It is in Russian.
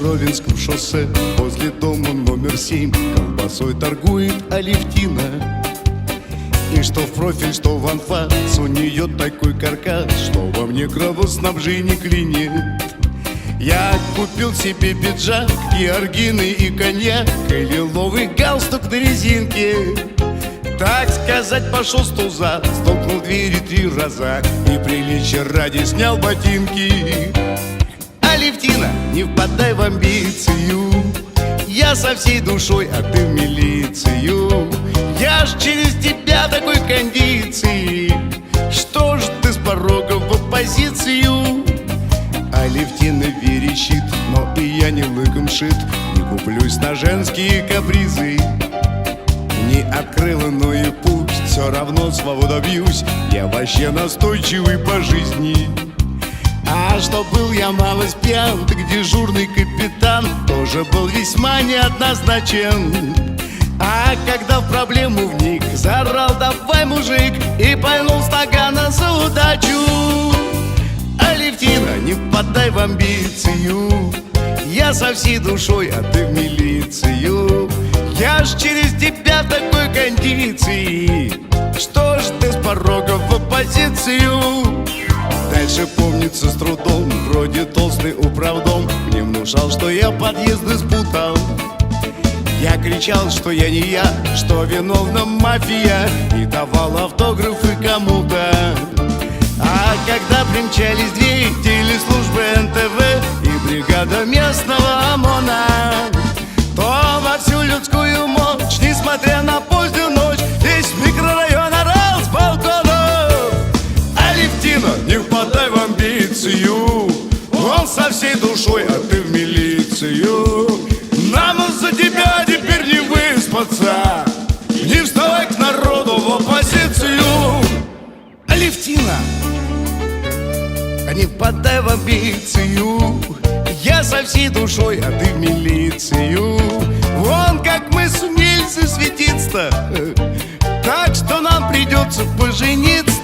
Ровенском шоссе, возле дома номер 7, колбасой торгует Алевтина. И что в профиль, что в анфас, у нее такой каркас, что во мне кровоснабжение клинит. Я купил себе пиджак, георгины и коньяк, и лиловый галстук на резинке. Так сказать, пошел с туза, столкнул двери 3 раза и приличия ради снял ботинки. Алевтина, не впадай в амбицию, я со всей душой, а ты в милицию. Я ж через тебя такой кондиции, что ж ты с порога в оппозицию? Алевтина верещит, но и я не лыком шит, не куплюсь на женские капризы. Не открыла, но и пусть, все равно свободу бьюсь, я вообще настойчивый по жизни. А что был я малость пьян, так дежурный капитан тоже был весьма неоднозначен. А когда в проблему вник, заорал: давай, мужик, и пальнул стакана за удачу. Алевтина, не впадай в амбицию, я со всей душой, а ты в милицию. Я ж через тебя в такой кондиции, что ж ты с порога в оппозицию? Дальше помнится с трудом, вроде толстый управдом мне внушал, что я подъезды спутал. Я кричал, что я не я, что виновна мафия, и давал автографы кому-то. А когда примчались 2 телеслужбы НТВ и бригада местного ОМОНа, то во всю людскую мощь, несмотря на позднюю ночь, весь микрорайон орал с балконов: Алевтина, не впадай в амбицию, он со всей душой, а ты в милицию. Нам за тебя теперь не выспаться, не вставай к народу в оппозицию. Алевтина, не впадай в амбицию, я со всей душой, а ты в милицию. Вон как мы сумели засветиться, так что нам придется пожениться.